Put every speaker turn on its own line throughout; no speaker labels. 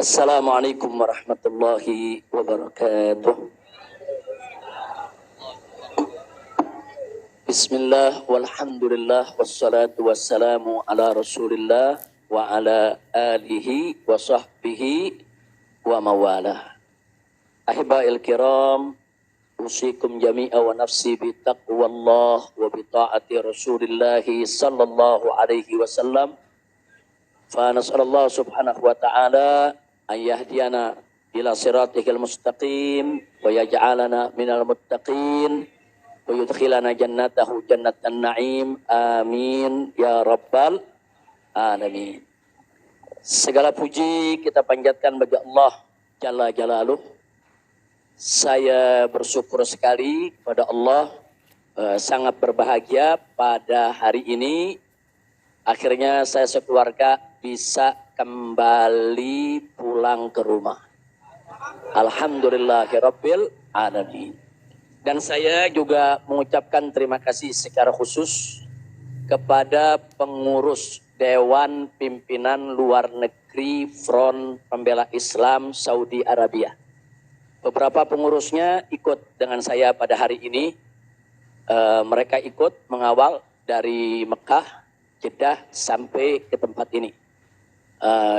Assalamualaikum warahmatullahi wabarakatuh. Bismillah walhamdulillah wassalatu wassalamu ala rasulillah wa ala alihi wa sahbihi wa mawalah. Ahiba'il kiram, usikum jami'a wa nafsi bi taqwallah wa bi ta'ati rasulillahi sallallahu alaihi wasallam. Fa nas'alallah subhanahu wa ta'ala an yahdiyana ila siratikal mustaqim wa yaj'alana minal muttaqin wa yudkhilana jannatahu jannatan na'im. Amin ya rabbal alamin. Segala puji kita panjatkan bagi Allah Jalla Jalaluh. Saya bersyukur sekali kepada Allah, sangat berbahagia pada hari ini. Akhirnya saya sekeluarga bisa kembali pulang ke rumah. Alhamdulillahirabbil alamin. Dan saya juga mengucapkan terima kasih secara khusus kepada pengurus Dewan Pimpinan Luar Negeri Front Pembela Islam Saudi Arabia. Beberapa pengurusnya ikut dengan saya pada hari ini. Mereka ikut mengawal dari Mekah, Jeddah sampai ke tempat ini.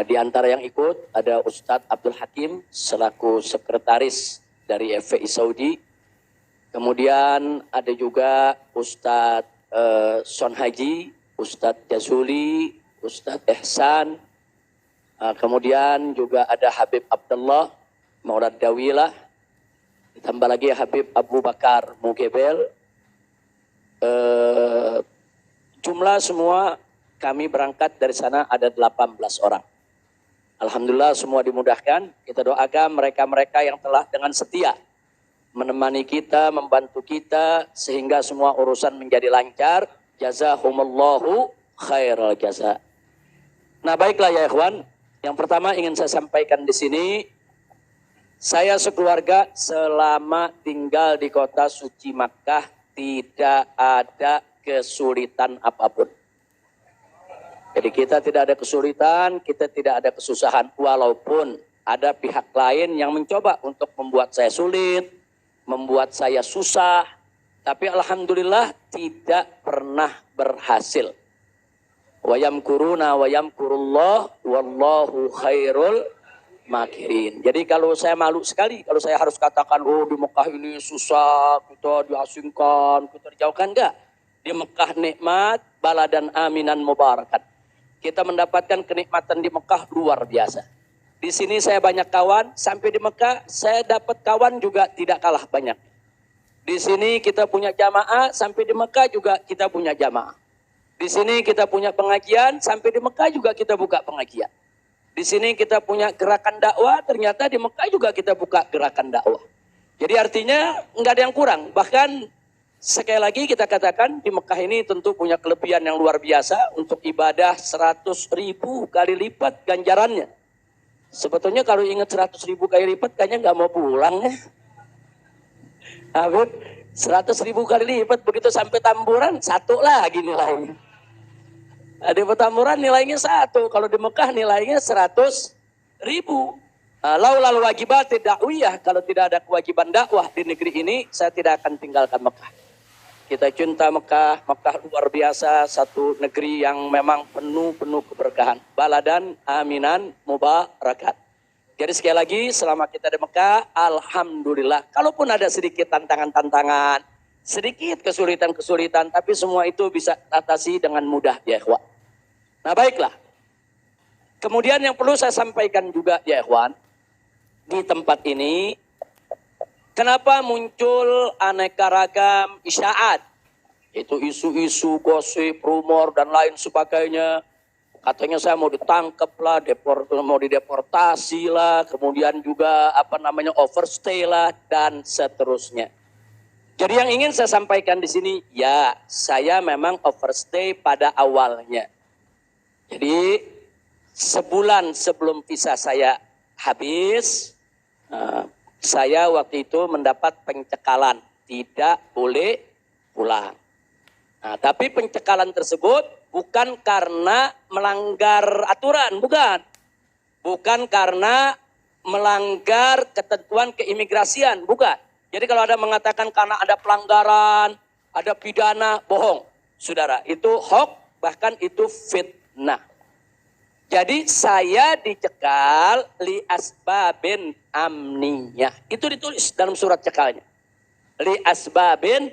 Di antara yang ikut ada Ustadz Abdul Hakim selaku sekretaris dari FPI Saudi. Kemudian ada juga Ustadz Son Haji, Ustadz Jazuli, Ustadz Ihsan. Kemudian juga ada Habib Abdullah Maulad Dawilah. Ditambah lagi Habib Abu Bakar Mugebel. Jumlah semua kami berangkat dari sana ada 18 orang. Alhamdulillah semua dimudahkan. Kita doakan mereka-mereka yang telah dengan setia menemani kita, membantu kita sehingga semua urusan menjadi lancar. Jazakumullahu khairal jaza. Nah, baiklah ya ikhwan. Yang pertama ingin saya sampaikan di sini, saya sekeluarga selama tinggal di kota suci Makkah tidak ada kesulitan apapun. Jadi kita tidak ada kesulitan, kita tidak ada kesusahan. Walaupun ada pihak lain yang mencoba untuk membuat saya sulit, membuat saya susah. Tapi alhamdulillah tidak pernah berhasil. Wa yamkuruna wa yamkurullah wallahu khairul makirin. Jadi kalau saya malu sekali kalau saya harus katakan, oh di Mekah ini susah, kita diasingkan, kita dijauhkan. Enggak. Di Mekah nikmat, baladan aminan mubarakat. Kita mendapatkan kenikmatan di Mekah luar biasa. Di sini saya banyak kawan, sampai di Mekah saya dapat kawan juga tidak kalah banyak. Di sini kita punya jamaah, sampai di Mekah juga kita punya jamaah. Di sini kita punya pengajian, sampai di Mekah juga kita buka pengajian. Di sini kita punya gerakan dakwah, ternyata di Mekah juga kita buka gerakan dakwah. Jadi artinya enggak ada yang kurang. Bahkan sekali lagi kita katakan di Mekah ini tentu punya kelebihan yang luar biasa untuk ibadah 100.000 kali lipat ganjarannya. Sebetulnya kalau ingat 100.000 kali lipat kayaknya nggak mau pulang ya. Habib, 100.000 kali lipat begitu sampai Tamburan satu lagi nilainya. Di Petamburan nilainya 1, kalau di Mekah nilainya 100.000. Laulal wajibat dakwiyah, kalau tidak ada kewajiban dakwah di negeri ini, saya tidak akan tinggalkan Mekah. Kita cinta Mekah, Mekah luar biasa, satu negeri yang memang penuh keberkahan. Baladan aminan mubarakat. Jadi sekali lagi, selama kita di Mekah, alhamdulillah. Kalaupun ada sedikit tantangan-tantangan, sedikit kesulitan-kesulitan, tapi semua itu bisa atasi dengan mudah ya ikhwan. Nah baiklah. Kemudian yang perlu saya sampaikan juga ya ikhwan, di tempat ini, kenapa muncul aneka ragam isyaat? Itu isu-isu, gosip, rumor, dan lain sebagainya. Katanya saya mau ditangkap lah, mau dideportasi lah, kemudian juga overstay lah, dan seterusnya. Jadi yang ingin saya sampaikan di sini, ya saya memang overstay pada awalnya. Jadi sebulan sebelum visa saya habis, saya waktu itu mendapat pencekalan, tidak boleh pulang. Nah, tapi pencekalan tersebut bukan karena melanggar aturan, bukan. Bukan karena melanggar ketentuan keimigrasian, bukan. Jadi kalau ada mengatakan karena ada pelanggaran, ada pidana, bohong. Saudara, itu hoax, bahkan itu fitnah. Jadi saya dicekal li asbabin amniyah. Itu ditulis dalam surat cekalnya. Li asbabin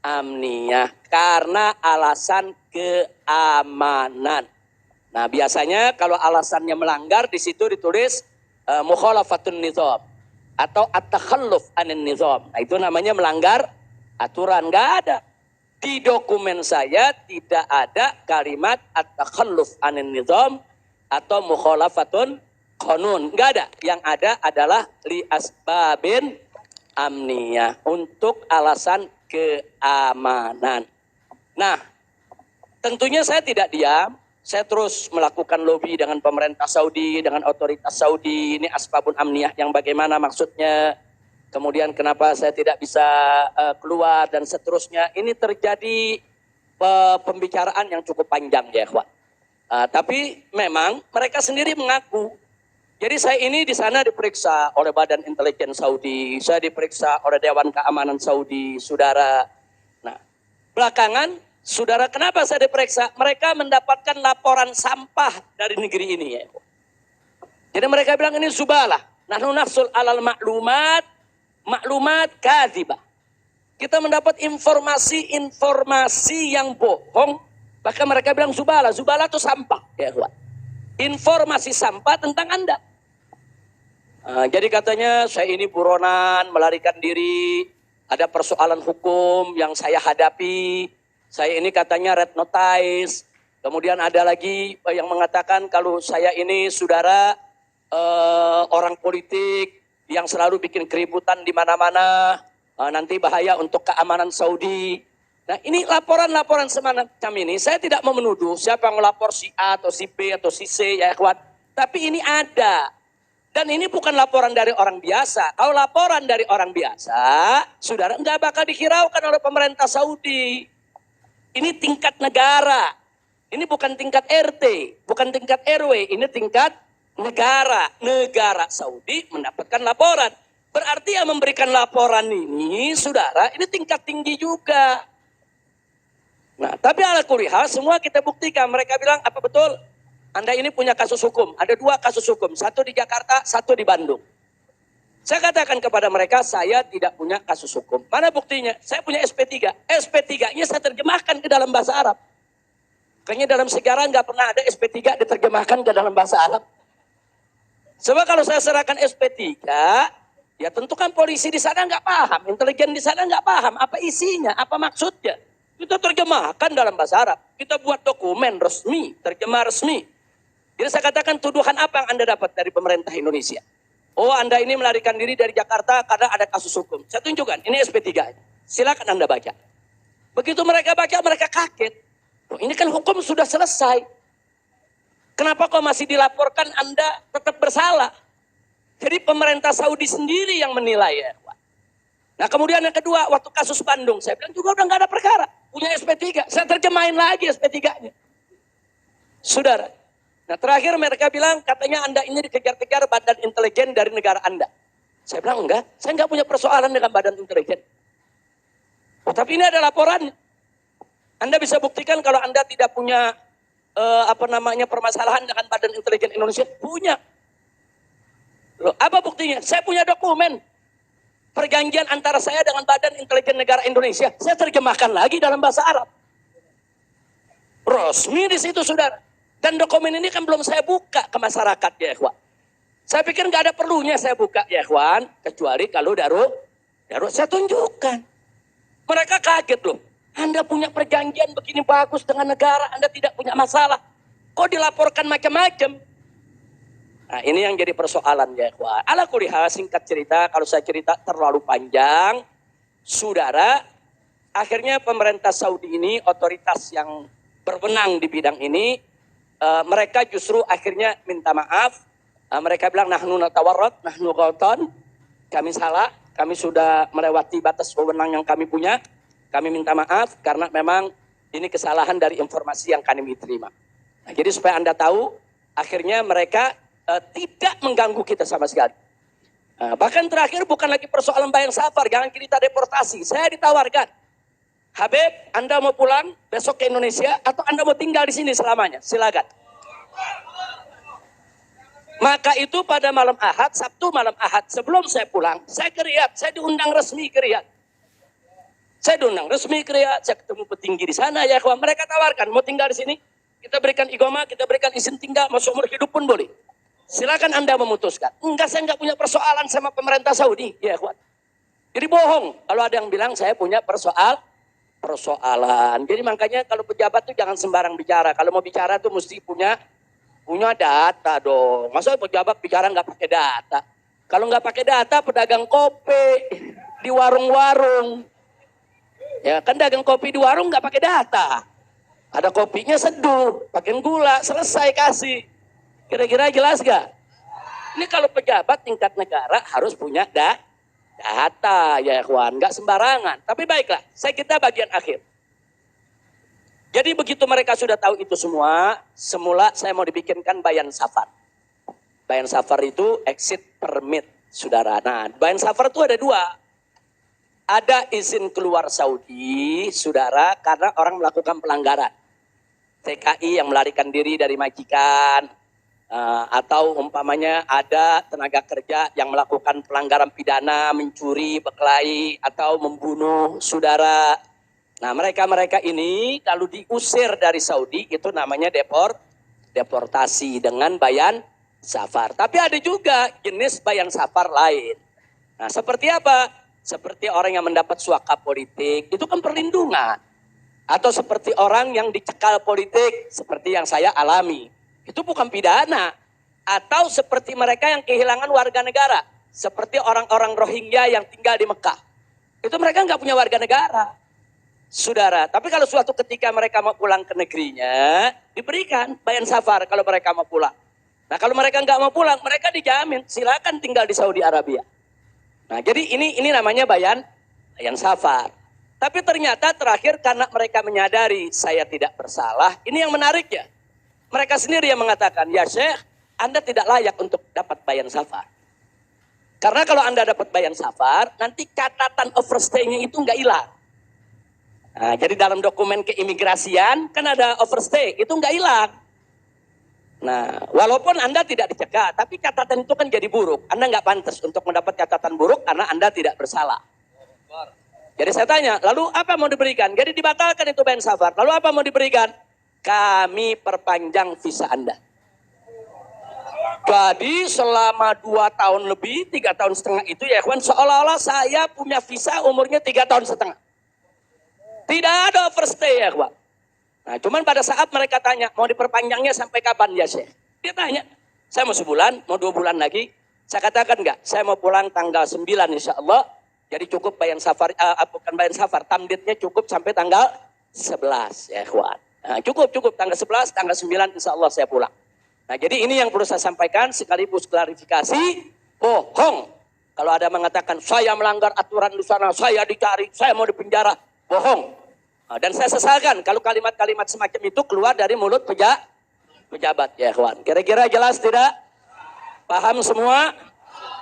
amniyah, karena alasan keamanan. Nah, biasanya kalau alasannya melanggar di situ ditulis mukhalafatun nizam atau at-takhalluf anin nizam. Nah, itu namanya melanggar aturan. Enggak ada. Di dokumen saya tidak ada kalimat at-takhalluf anin nizam atau mukhalafatun qanun. Enggak ada. Yang ada adalah li asbabin amniyah, untuk alasan keamanan. Nah, tentunya saya tidak diam. Saya terus melakukan lobby dengan pemerintah Saudi, dengan otoritas Saudi. Ini asbabun amniyah yang bagaimana maksudnya. Kemudian kenapa saya tidak bisa keluar dan seterusnya. Ini terjadi pembicaraan yang cukup panjang ya ikhwan. Tapi memang mereka sendiri mengaku. Jadi saya ini di sana diperiksa oleh Badan Intelijen Saudi. Saya diperiksa oleh Dewan Keamanan Saudi, saudara. Nah, belakangan, saudara, kenapa saya diperiksa? Mereka mendapatkan laporan sampah dari negeri ini ya. Jadi mereka bilang ini zubalah. Nahnu nahsul alal maklumat kadzibah. Kita mendapat informasi yang bohong. Bahkan mereka bilang zubalah. Zubalah itu sampah ya, informasi sampah tentang Anda. Jadi katanya saya ini buronan, melarikan diri. Ada persoalan hukum yang saya hadapi. Saya ini katanya red notice. Kemudian ada lagi yang mengatakan kalau saya ini saudara orang politik yang selalu bikin keributan di mana-mana, nanti bahaya untuk keamanan Saudi. Nah, ini laporan-laporan semacam ini. Saya tidak mau menuduh siapa yang melapor, si A atau si B atau si C ya ikhwan. Tapi ini ada. Dan ini bukan laporan dari orang biasa. Kalau laporan dari orang biasa, saudara, nggak bakal dihiraukan oleh pemerintah Saudi. Ini tingkat negara. Ini bukan tingkat RT, bukan tingkat RW, ini tingkat negara. Negara Saudi mendapatkan laporan. Berarti yang memberikan laporan ini, saudara, ini tingkat tinggi juga. Nah, tapi ala kulihal semua kita buktikan. Mereka bilang, apa betul? Anda ini punya kasus hukum. Ada 2 kasus hukum. Satu di Jakarta, satu di Bandung. Saya katakan kepada mereka, saya tidak punya kasus hukum. Mana buktinya? Saya punya SP3. SP3-nya saya terjemahkan ke dalam bahasa Arab. Kayaknya dalam sejarah nggak pernah ada SP3 diterjemahkan ke dalam bahasa Arab. Sebab kalau saya serahkan SP3, ya tentu kan polisi di sana nggak paham. Intelijen di sana nggak paham. Apa isinya, apa maksudnya. Kita terjemahkan dalam bahasa Arab. Kita buat dokumen resmi, terjemah resmi. Jadi saya katakan tuduhan apa yang Anda dapat dari pemerintah Indonesia? Oh, Anda ini melarikan diri dari Jakarta karena ada kasus hukum. Saya tunjukkan, ini SP3. Silakan Anda baca. Begitu mereka baca, mereka kaget. Oh, ini kan hukum sudah selesai. Kenapa kok masih dilaporkan Anda tetap bersalah? Jadi pemerintah Saudi sendiri yang menilai ya. Nah, kemudian yang kedua, waktu kasus Bandung, saya bilang juga udah nggak ada perkara. Punya SP3, saya terjemahin lagi SP3-nya. Saudara. Nah, terakhir mereka bilang katanya Anda ini dikejar-kejar badan intelijen dari negara Anda. Saya bilang enggak, saya nggak punya persoalan dengan badan intelijen. Oh, tapi ini ada laporannya. Anda bisa buktikan kalau Anda tidak punya permasalahan dengan badan intelijen Indonesia? Punya. Loh, apa buktinya? Saya punya dokumen. Perjanjian antara saya dengan badan intelijen negara Indonesia. Saya terjemahkan lagi dalam bahasa Arab. Resmi di situ, saudara. Dan dokumen ini kan belum saya buka ke masyarakat ya ikhwan. Saya pikir nggak ada perlunya saya buka ya ikhwan. Kecuali kalau darurat saya tunjukkan. Mereka kaget loh. Anda punya perjanjian begini bagus dengan negara. Anda tidak punya masalah. Kok dilaporkan macam-macam? Nah, ini yang jadi persoalan ya ikhwan. Ala kulihal, singkat cerita, kalau saya cerita terlalu panjang. Saudara, akhirnya pemerintah Saudi ini, otoritas yang berwenang di bidang ini, mereka justru akhirnya minta maaf. Mereka bilang nahnu natawarrat, nahnu ghaltan. Kami salah, kami sudah melewati batas wewenang yang kami punya. Kami minta maaf karena memang ini kesalahan dari informasi yang kami terima. Nah, jadi supaya Anda tahu, akhirnya mereka tidak mengganggu kita sama sekali. Bahkan terakhir bukan lagi persoalan bayang safar, jangan kita deportasi. Saya ditawarkan, Habib, Anda mau pulang besok ke Indonesia atau Anda mau tinggal di sini selamanya? Silakan. Maka itu pada malam Ahad, Sabtu malam Ahad, sebelum saya pulang, saya ke Riyadh, saya diundang resmi ke Riyadh. Saya diundang resmi ke Riyadh, saya ketemu petinggi di sana, ya kawan. Mereka tawarkan, mau tinggal di sini, kita berikan iqamah, kita berikan izin tinggal, mau seumur hidup pun boleh. Silakan Anda memutuskan. Enggak, saya enggak punya persoalan sama pemerintah Saudi, ya kawan. Jadi bohong kalau ada yang bilang saya punya persoalan. Jadi makanya kalau pejabat tuh jangan sembarang bicara. Kalau mau bicara tuh mesti punya data dong. Masa pejabat bicara nggak pakai data? Kalau nggak pakai data, pedagang kopi di warung-warung, ya kan dagang kopi di warung nggak pakai data. Ada kopinya seduh, pakai gula, selesai kasih. Kira-kira jelas gak? Ini kalau pejabat tingkat negara harus punya data, ya kawan, nggak sembarangan. Tapi baiklah, saya kita bagian akhir. Jadi begitu mereka sudah tahu itu semua, semula saya mau dibikinkan bayan safar. Bayan safar itu exit permit, saudara. Nah, bayan safar itu ada dua. Ada izin keluar Saudi, saudara, karena orang melakukan pelanggaran. TKI yang melarikan diri dari majikan, atau umpamanya ada tenaga kerja yang melakukan pelanggaran pidana, mencuri, berkelahi, atau membunuh saudara. Nah, mereka ini kalau diusir dari Saudi itu namanya deportasi dengan bayan safar. Tapi ada juga jenis bayan safar lain. Nah, seperti apa? Seperti orang yang mendapat suaka politik, itu kan perlindungan. Atau seperti orang yang dicekal politik, seperti yang saya alami. Itu bukan pidana. Atau seperti mereka yang kehilangan warga negara. Seperti orang-orang Rohingya yang tinggal di Mekah. Itu mereka nggak punya warga negara. Saudara, tapi kalau suatu ketika mereka mau pulang ke negerinya, diberikan bayan safar kalau mereka mau pulang. Nah, kalau mereka nggak mau pulang, mereka dijamin silakan tinggal di Saudi Arabia. Nah, jadi ini namanya bayan safar. Tapi ternyata terakhir karena mereka menyadari saya tidak bersalah, ini yang menarik ya. Mereka sendiri yang mengatakan, ya Syekh, Anda tidak layak untuk dapat bayan safar. Karena kalau Anda dapat bayan safar, nanti catatan overstay-nya itu nggak hilang. Nah, jadi dalam dokumen keimigrasian kan ada overstay, itu nggak hilang. Nah, walaupun Anda tidak dicegah, tapi catatan itu kan jadi buruk. Anda nggak pantas untuk mendapat catatan buruk karena Anda tidak bersalah. Jadi saya tanya, lalu apa mau diberikan? Jadi dibatalkan itu bayan safar. Lalu apa mau diberikan? Kami perpanjang visa Anda. Jadi selama 2 tahun lebih, 3 tahun setengah itu ya kawan, seolah-olah saya punya visa umurnya 3 tahun setengah. Tidak ada overstay ya kawan. Nah, cuman pada saat mereka tanya, mau diperpanjangnya sampai kapan ya Syekh? Dia tanya, saya mau sebulan, mau 2 bulan lagi. Saya katakan enggak, saya mau pulang tanggal 9 insya Allah. Jadi cukup bayan safar, bukan bayan safar, tamdidnya cukup sampai tanggal 11 ya kawan. Nah, cukup tanggal 11, tanggal 9 insya Allah saya pulang. Nah, jadi ini yang perlu saya sampaikan sekaligus klarifikasi, bohong. Kalau ada mengatakan saya melanggar aturan di sana, saya dicari, saya mau dipenjara, bohong. Nah, dan saya sesalkan kalau kalimat-kalimat semacam itu keluar dari mulut pejabat ya kawan. Kira-kira jelas tidak? Paham semua?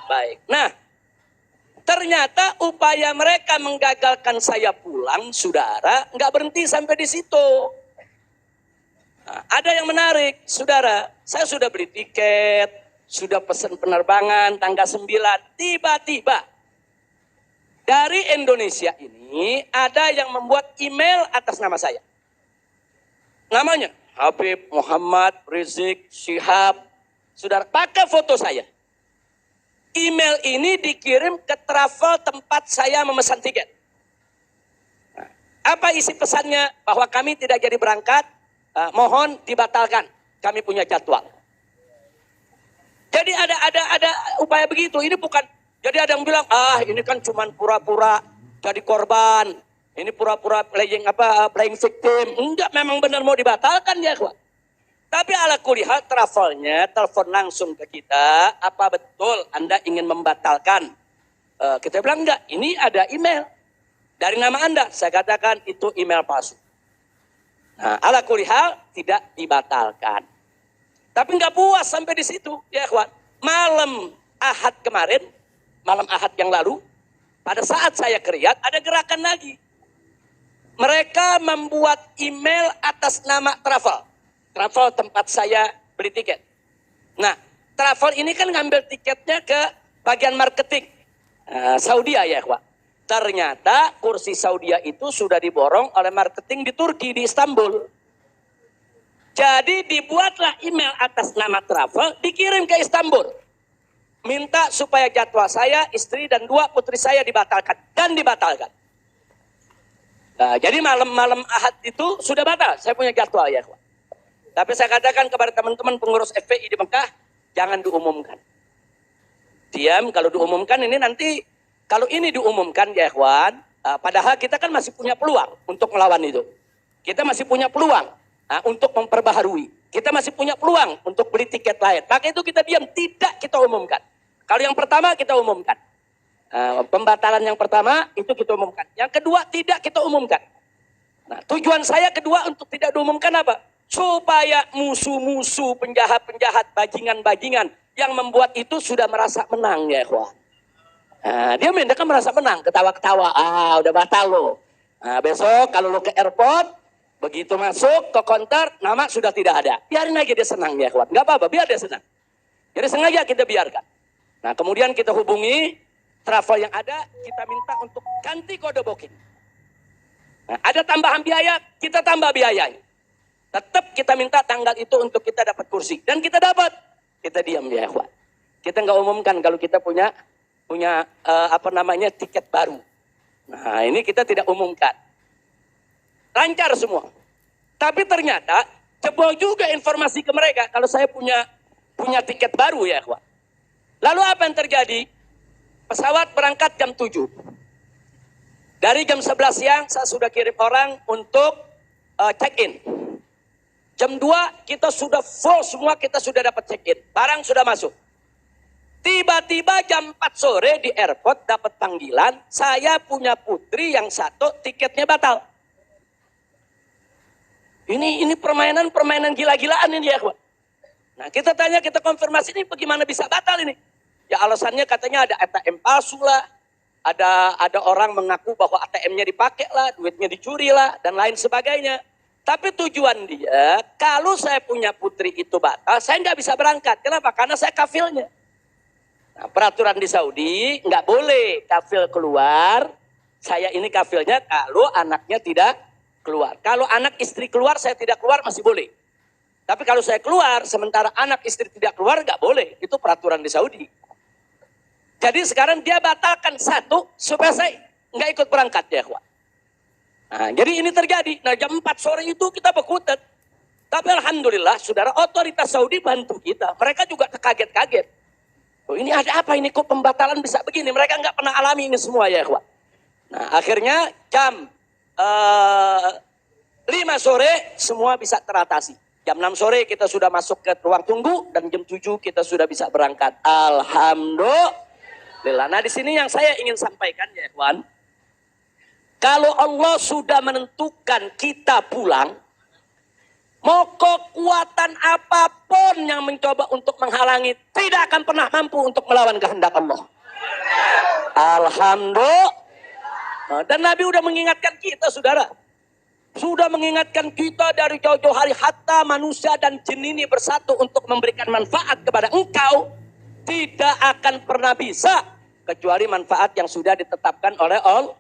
Baik. Nah, ternyata upaya mereka menggagalkan saya pulang, saudara, nggak berhenti sampai di situ. Nah, ada yang menarik, saudara. Saya sudah beli tiket, sudah pesan penerbangan tanggal 9. Tiba-tiba dari Indonesia ini ada yang membuat email atas nama saya. Namanya Habib Muhammad Rizik Syihab. Saudara, pakai foto saya. Email ini dikirim ke travel tempat saya memesan tiket. Nah, apa isi pesannya? Bahwa kami tidak jadi berangkat, mohon dibatalkan. Kami punya jadwal. Jadi ada upaya begitu. Ini bukan. Jadi ada yang bilang, ini kan cuma pura-pura jadi korban. Ini pura-pura playing victim. Enggak, memang benar mau dibatalkan ya, kawan. Tapi ala kulihal travelnya telepon langsung ke kita, apa betul Anda ingin membatalkan? Kita bilang enggak, ini ada email dari nama Anda. Saya katakan itu email palsu. Nah, ala kulihal tidak dibatalkan. Tapi nggak puas sampai di situ, ya kawan. Malam Ahad kemarin, malam Ahad yang lalu, pada saat saya ke Riyadh, ada gerakan lagi. Mereka membuat email atas nama travel. Travel tempat saya beli tiket. Nah, travel ini kan ngambil tiketnya ke bagian marketing. Saudi ya, kawan. Ternyata kursi Saudi itu sudah diborong oleh marketing di Turki, di Istanbul. Jadi dibuatlah email atas nama travel, dikirim ke Istanbul. Minta supaya jadwal saya, istri dan 2 putri saya dibatalkan. Dan dibatalkan. Nah, jadi malam-malam Ahad itu sudah batal. Saya punya jadwal ya. Tapi saya katakan kepada teman-teman pengurus FPI di Mekah, jangan diumumkan. Diam, kalau diumumkan ini nanti, kalau ini diumumkan ya ikhwan, padahal kita kan masih punya peluang untuk melawan itu. Kita masih punya peluang. Untuk memperbaharui. Kita masih punya peluang untuk beli tiket lain. Maka itu kita diam, tidak kita umumkan. Kalau yang pertama kita umumkan. Pembatalan yang pertama itu kita umumkan. Yang kedua tidak kita umumkan. Nah, tujuan saya kedua untuk tidak diumumkan apa? Supaya musuh-musuh, penjahat-penjahat, bajingan-bajingan yang membuat itu sudah merasa menang ya ikhwan. Dia kan merasa menang, ketawa-ketawa. Udah batal lo. Besok kalau lo ke airport, begitu masuk ke counter, nama sudah tidak ada. Biarin aja dia senang ya kawan. Gak apa-apa, biar dia senang. Jadi sengaja kita biarkan. Nah kemudian kita hubungi travel yang ada, kita minta untuk ganti kode booking. Nah, ada tambahan biaya, kita tambah biayanya. Tetap kita minta tanggal itu untuk kita dapat kursi. Dan kita dapat. Kita diam ya kawan. Kita nggak umumkan kalau kita punya tiket baru. Nah ini kita tidak umumkan. Lancar semua. Tapi ternyata jebol juga informasi ke mereka kalau saya punya tiket baru ya, kawan. Lalu apa yang terjadi? Pesawat berangkat jam 7. Dari jam 11 siang saya sudah kirim orang untuk check-in. Jam 2 kita sudah full semua, kita sudah dapat check-in. Barang sudah masuk. Tiba-tiba jam 4 sore di airport dapat panggilan, saya punya putri yang satu tiketnya batal. Ini permainan gila-gilaan ini ya kawan. Nah kita tanya, kita konfirmasi ini bagaimana bisa batal ini. Ya alasannya katanya ada ATM palsu lah. Ada orang mengaku bahwa ATM-nya dipakai lah, duitnya dicuri lah, dan lain sebagainya. Tapi tujuan dia, kalau saya punya putri itu batal, saya nggak bisa berangkat. Kenapa? Karena saya kafilnya. Nah, peraturan di Saudi nggak boleh kafil keluar. Saya ini kafilnya kalau anaknya tidak keluar. Kalau anak istri keluar, saya tidak keluar masih boleh. Tapi kalau saya keluar, sementara anak istri tidak keluar, nggak boleh. Itu peraturan di Saudi. Jadi sekarang dia batalkan satu, supaya saya nggak ikut berangkat ya kawan. Nah, jadi ini terjadi. Nah jam 4 sore itu kita berkutat. Tapi alhamdulillah, saudara, otoritas Saudi bantu kita. Mereka juga kaget-kaget. Oh, ini ada apa ini, kok pembatalan bisa begini? Mereka nggak pernah alami ini semua ya kawan. Nah akhirnya jam 5 sore semua bisa teratasi. Jam 6 sore kita sudah masuk ke ruang tunggu dan jam 7 kita sudah bisa berangkat. Alhamdulillah. Nah di sini yang saya ingin sampaikan ya kawan. Kalau Allah sudah menentukan kita pulang, mau kekuatan apapun yang mencoba untuk menghalangi tidak akan pernah mampu untuk melawan kehendak Allah. Alhamdulillah. Dan Nabi sudah mengingatkan kita, saudara. Sudah mengingatkan kita dari jauh-jauh hari, hatta manusia dan jin ini bersatu untuk memberikan manfaat kepada engkau. Tidak akan pernah bisa kecuali manfaat yang sudah ditetapkan oleh Allah.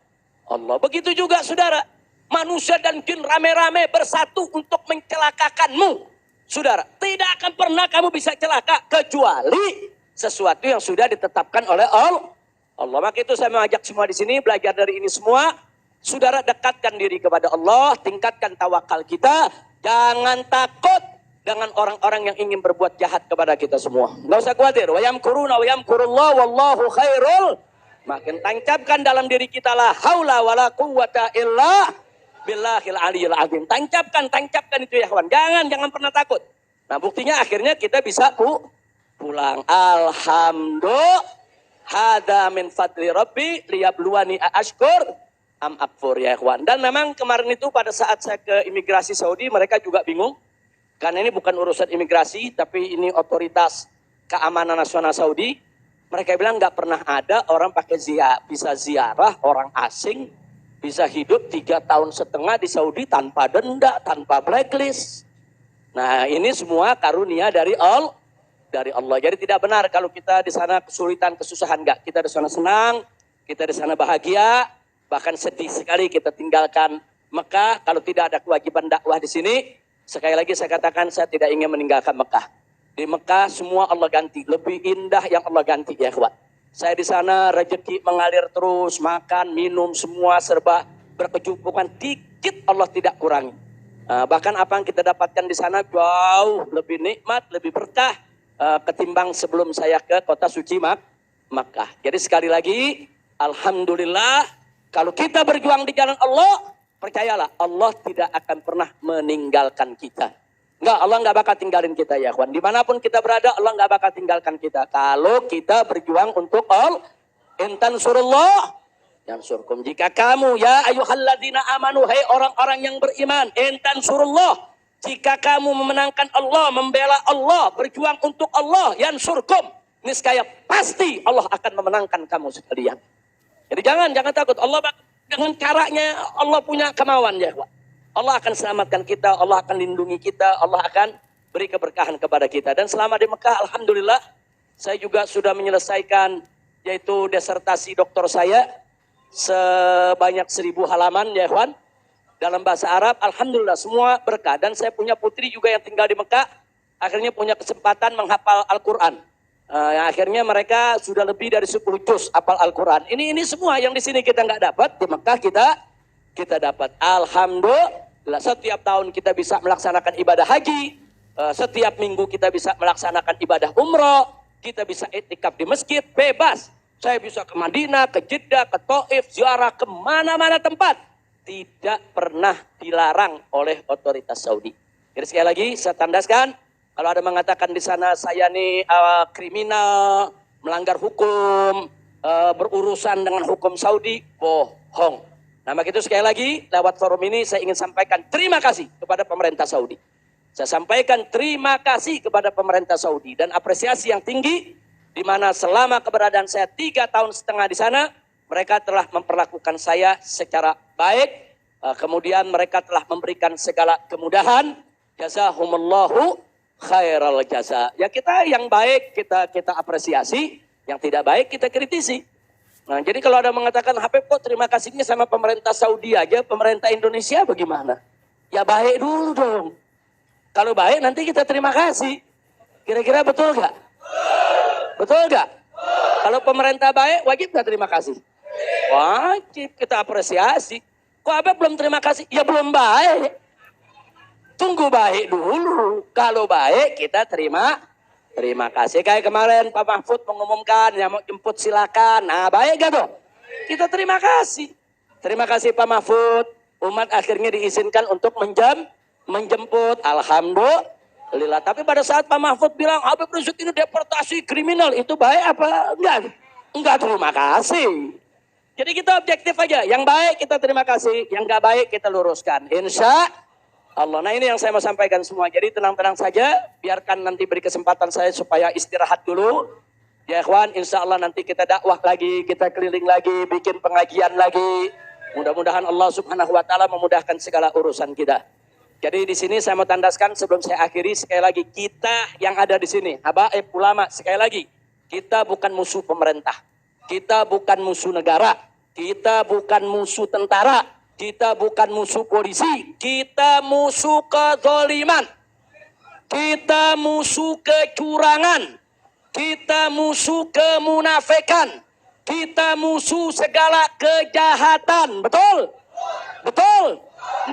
Begitu juga saudara. Manusia dan jin rame-rame bersatu untuk mencelakakanmu. Saudara, tidak akan pernah kamu bisa celaka kecuali sesuatu yang sudah ditetapkan oleh Allah. Maka itu saya mengajak semua di sini belajar dari ini semua. Saudara, dekatkan diri kepada Allah, tingkatkan tawakal kita. Jangan takut dengan orang-orang yang ingin berbuat jahat kepada kita semua. Nggak usah khawatir. Wa yamkuruna wa yamkurullah wallahu khairul. Makin tancapkan dalam diri kita la haula wala quwwata illa billahil aliyil azim. Tancapkan itu ya kawan. Jangan pernah takut. Nah, buktinya akhirnya kita bisa pulang. Alhamdulillah. Hada min fadli rabbi liyabluwani ashkur am akfur ya kawan. Dan memang kemarin itu pada saat saya ke imigrasi Saudi, mereka juga bingung. Karena ini bukan urusan imigrasi, tapi ini otoritas keamanan nasional Saudi. Mereka bilang nggak pernah ada orang pakai bisa ziarah orang asing, bisa hidup 3,5 tahun di Saudi tanpa denda, tanpa blacklist. Nah ini semua karunia dari Allah. Jadi tidak benar kalau kita di sana kesulitan, kesusahan, enggak. Kita di sana senang, kita di sana bahagia, bahkan sedih sekali kita tinggalkan Mekah kalau tidak ada kewajiban dakwah di sini. Sekali lagi saya katakan saya tidak ingin meninggalkan Mekah. Di Mekah semua Allah ganti, lebih indah yang Allah ganti ya kawan. Saya di sana rezeki mengalir terus, makan, minum semua serba berkecukupan, dikit Allah tidak kurangi. Bahkan apa yang kita dapatkan di sana jauh lebih nikmat, lebih berkah ketimbang sebelum saya ke kota suci Makkah. Jadi sekali lagi, alhamdulillah kalau kita berjuang di jalan Allah, percayalah Allah tidak akan pernah meninggalkan kita. Enggak, Allah enggak bakal tinggalin kita ya kawan. Dimanapun kita berada, Allah enggak bakal tinggalkan kita. Kalau kita berjuang untuk Allah, intan surullah yang surkum. Jika kamu ya ayyuhalladzina amanu, hai orang-orang yang beriman, intan surullah, jika kamu memenangkan Allah, membela Allah, berjuang untuk Allah, yang surkum, niscaya pasti Allah akan memenangkan kamu sekalian. Jadi jangan takut. Allah dengan caranya Allah punya kemauan ya kawan. Allah akan selamatkan kita, Allah akan lindungi kita, Allah akan beri keberkahan kepada kita. Dan selama di Mekah, alhamdulillah, saya juga sudah menyelesaikan yaitu disertasi doktor saya sebanyak 1.000 halaman ya kawan. Dalam bahasa Arab, alhamdulillah semua berkah. Dan saya punya putri juga yang tinggal di Mekah, akhirnya punya kesempatan menghafal Al-Quran. Akhirnya mereka sudah lebih dari 10 juz hafal Al-Quran. Ini semua yang di sini kita nggak dapat, di Mekah kita dapat. Alhamdulillah setiap tahun kita bisa melaksanakan ibadah haji, setiap minggu kita bisa melaksanakan ibadah umroh, kita bisa iktikaf di masjid bebas. Saya bisa ke Madinah, ke Jeddah, ke Taif, ziarah ke mana-mana tempat, tidak pernah dilarang oleh otoritas Saudi. Jadi sekali lagi saya tandaskan, kalau ada mengatakan di sana saya nih kriminal, melanggar hukum, berurusan dengan hukum Saudi, bohong. Nah begitu sekali lagi lewat forum ini saya ingin sampaikan terima kasih kepada pemerintah Saudi. Saya sampaikan terima kasih kepada pemerintah Saudi dan apresiasi yang tinggi di mana selama keberadaan saya 3,5 tahun di sana mereka telah memperlakukan saya secara baik. Kemudian mereka telah memberikan segala kemudahan. Jazahumullahu khairal jaza. Ya kita yang baik kita apresiasi, yang tidak baik kita kritisi. Nah, jadi kalau ada mengatakan Habib kok terima kasihnya sama pemerintah Saudi aja, pemerintah Indonesia bagaimana? Ya baik dulu dong. Kalau baik nanti kita terima kasih. Kira-kira betul gak? Betul gak? Kalau pemerintah baik wajib gak terima kasih? Wajib kita apresiasi. Kok Habib belum terima kasih? Ya belum baik. Tunggu baik dulu. Kalau baik kita terima kasih. Kayak kemarin Pak Mahfud mengumumkan yang mau jemput silakan. Nah baik gak tuh? Kita terima kasih. Terima kasih Pak Mahfud. Umat akhirnya diizinkan untuk menjemput. Alhamdulillah. Tapi pada saat Pak Mahfud bilang Habib Rizik ini deportasi kriminal. Itu baik apa? Enggak terima kasih. Jadi kita objektif aja. Yang baik kita terima kasih. Yang gak baik kita luruskan. Insya Allah. Nah ini yang saya mau sampaikan semua. Jadi tenang-tenang saja. Biarkan nanti beri kesempatan saya supaya istirahat dulu. Ya ikhwan, insya Allah nanti kita dakwah lagi. Kita keliling lagi. Bikin pengajian lagi. Mudah-mudahan Allah subhanahu wa ta'ala memudahkan segala urusan kita. Jadi di sini saya mau tandaskan sebelum saya akhiri. Sekali lagi kita yang ada di sini. Habaib ulama sekali lagi. Kita bukan musuh pemerintah. Kita bukan musuh negara. Kita bukan musuh tentara. Kita bukan musuh polisi, kita musuh kezaliman, kita musuh kecurangan, kita musuh kemunafikan, kita musuh segala kejahatan. Betul? Betul?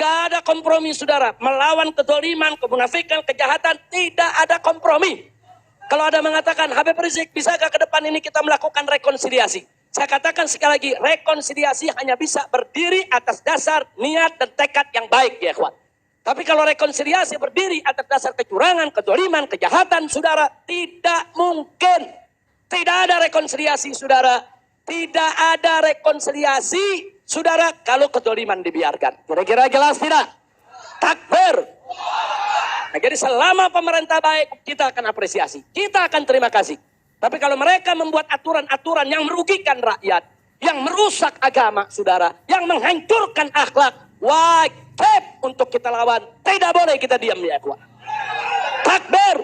Nggak ada kompromi saudara. Melawan kezaliman, kemunafikan, kejahatan, tidak ada kompromi. Kalau ada mengatakan Habib Rizik, bisakah ke depan ini kita melakukan rekonsiliasi? Saya katakan sekali lagi, rekonsiliasi hanya bisa berdiri atas dasar niat dan tekad yang baik ya kawan. Tapi kalau rekonsiliasi berdiri atas dasar kecurangan, kezaliman, kejahatan, saudara, tidak mungkin. Tidak ada rekonsiliasi, saudara. Tidak ada rekonsiliasi, saudara, kalau kezaliman dibiarkan. Kira-kira jelas tidak? Takbir. Nah, Jadi selama pemerintah baik, kita akan apresiasi. Kita akan terima kasih. Tapi kalau mereka membuat aturan-aturan yang merugikan rakyat, yang merusak agama, saudara, yang menghancurkan akhlak, wajib untuk kita lawan. Tidak boleh kita diam ya, ikhwan. Takbir.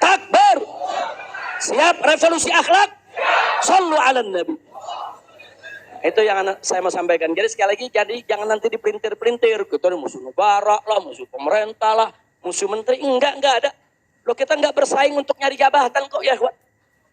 Takbir. Siap revolusi akhlak? Shallu ala nabi. Itu yang saya mau sampaikan. Jadi sekali lagi, jangan nanti dipelintir-pelintir. Kita ini musuh negara lah, musuh pemerintah lah, musuh menteri. Enggak ada. Loh, kita enggak bersaing untuk nyari jabatan kok ya.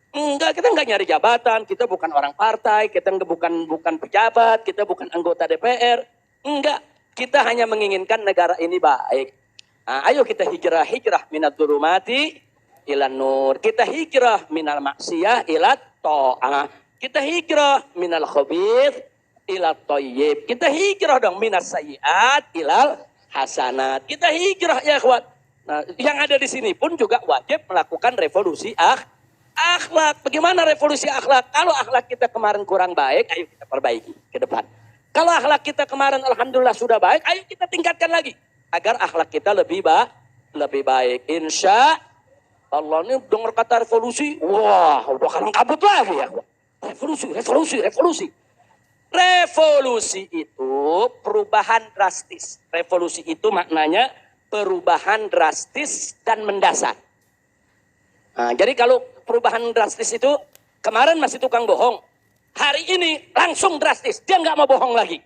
Enggak, kita enggak nyari jabatan. Kita bukan orang partai, kita bukan pejabat, kita bukan anggota DPR. Enggak, kita hanya menginginkan negara ini baik. Nah, ayo kita hijrah minat dzulumati ilan nur. Kita hijrah minal maksiyah ilat ta'ah. Kita hijrah minal khabith ila thayyib. Kita hijrah dong minas sayyiat ilal hasanat. Kita hijrah ya ikhwan. Nah, yang ada di sini pun juga wajib melakukan revolusi akhlak. Bagaimana revolusi akhlak? Kalau akhlak kita kemarin kurang baik, ayo kita perbaiki ke depan. Kalau akhlak kita kemarin alhamdulillah sudah baik, ayo kita tingkatkan lagi agar akhlak kita lebih baik. Insya Allah. Ini dengar kata revolusi, wah udah kalang kabut lagi ya. Revolusi. Revolusi itu perubahan drastis. Revolusi itu maknanya perubahan drastis dan mendasar. Nah, jadi kalau perubahan drastis itu kemarin masih tukang bohong, hari ini langsung drastis, dia nggak mau bohong lagi.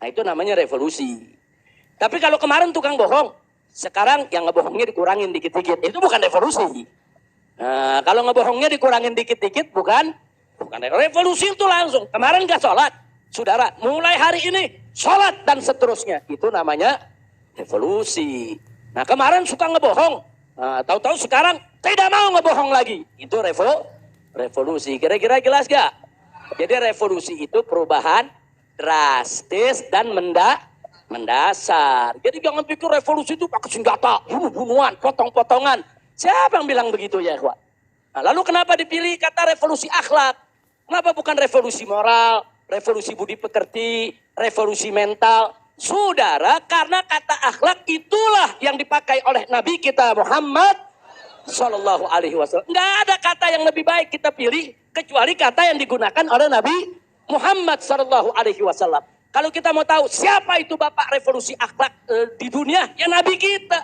Nah itu namanya revolusi. Tapi kalau kemarin tukang bohong, sekarang yang ngebohongnya dikurangin dikit-dikit, itu bukan revolusi. Nah, kalau ngebohongnya dikurangin dikit-dikit bukan revolusi. Itu langsung. Kemarin nggak sholat, saudara, mulai hari ini sholat dan seterusnya. Itu namanya revolusi. Nah kemarin suka ngebohong, nah, tahu-tahu sekarang tidak mau ngebohong lagi. Itu revolusi. Kira-kira jelas gak? Jadi revolusi itu perubahan drastis dan mendasar. Jadi jangan pikir revolusi itu pakai senjata, bunuh-bunuhan, potong-potongan. Siapa yang bilang begitu ya ikhwan? Nah, lalu kenapa dipilih kata revolusi akhlak? Kenapa bukan revolusi moral, revolusi budi pekerti, revolusi mental? Saudara, karena kata akhlak itulah yang dipakai oleh Nabi kita Muhammad Sallallahu Alaihi Wasallam. Nggak ada kata yang lebih baik kita pilih kecuali kata yang digunakan oleh Nabi Muhammad Sallallahu Alaihi Wasallam. Kalau kita mau tahu siapa itu bapak revolusi akhlak di dunia, ya Nabi kita.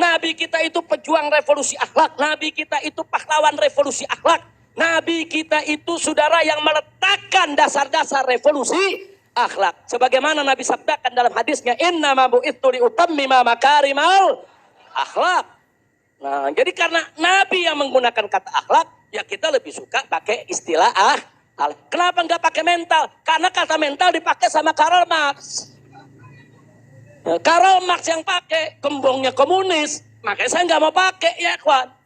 Nabi kita itu pejuang revolusi akhlak. Nabi kita itu pahlawan revolusi akhlak. Nabi kita itu saudara yang meletakkan dasar-dasar revolusi akhlak. Sebagaimana Nabi sabdakan dalam hadisnya, innama bu'itsu liutammima makarimal akhlak. Nah, jadi karena Nabi yang menggunakan kata akhlak, ya kita lebih suka pakai istilah akhlak. Kenapa nggak pakai mental? Karena kata mental dipakai sama Karl Marx. Nah, Karl Marx yang pakai, gembongnya komunis. Makanya saya nggak mau pakai ya kawan.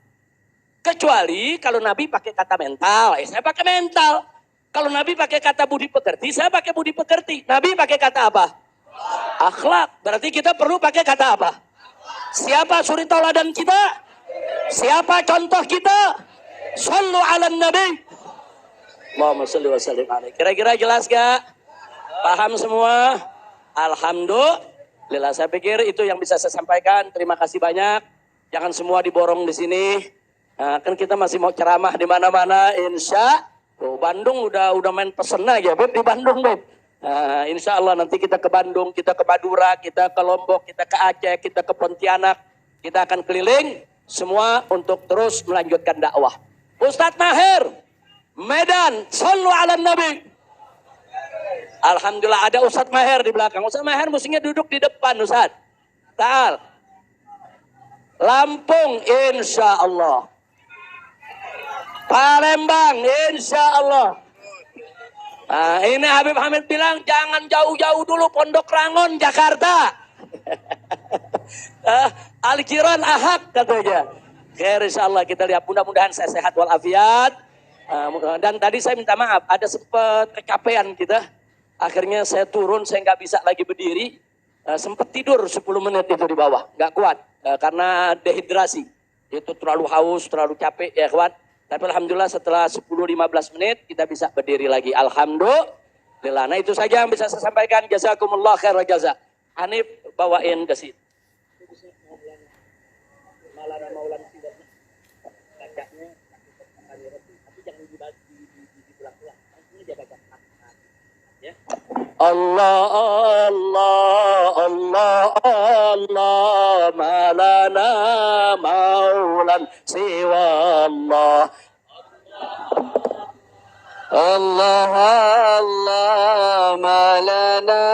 Kecuali kalau Nabi pakai kata mental, saya pakai mental. Kalau Nabi pakai kata budi pekerti, saya pakai budi pekerti. Nabi pakai kata apa? Akhlak. Berarti kita perlu pakai kata apa? Siapa suri tauladan kita? Siapa contoh kita? Shallu ala nabi. Allahumma shalli wa sallim alaihi. Kira-kira jelas gak? Paham semua? Alhamdulillah. Saya pikir itu yang bisa saya sampaikan. Terima kasih banyak. Jangan semua diborong di sini. Nah, kan kita masih mau ceramah di mana-mana, insya. Bandung udah main pesen aja, Beb, di Bandung, Beb. Nah, insya Allah nanti kita ke Bandung, kita ke Madura, kita ke Lombok, kita ke Aceh, kita ke Pontianak. Kita akan keliling semua untuk terus melanjutkan dakwah. Ustadz Maher, Medan, shallu ala nabi. Alhamdulillah ada Ustadz Maher di belakang. Ustadz Maher mestinya duduk di depan, Ustadz. Ta'al. Lampung, insya Allah. Palembang, insya Allah. Nah, ini Habib Hamid bilang jangan jauh-jauh dulu, Pondok Rangon, Jakarta. Al-Kiran Ahad katanya. Khair, insya Allah kita lihat, mudah-mudahan saya sehat walafiat. Dan tadi saya minta maaf, ada sempat kecapean kita. Akhirnya saya turun, saya nggak bisa lagi berdiri. Sempat tidur 10 menit itu di bawah, nggak kuat karena dehidrasi. Itu terlalu haus, terlalu capek ya kawan. Tapi alhamdulillah setelah 10-15 menit kita bisa berdiri lagi. Alhamdulillah. Nah itu saja yang bisa saya sampaikan. Jazakumullah khair wa jaza. Hanif bawain ke sini. malana maulan siwa. Bacanya tapi jangan dibagi di pulang-pulang. Langsung aja baca. Ya. Allah Allah Allah Allah malana maulan siwa Allah. Allah Allah malana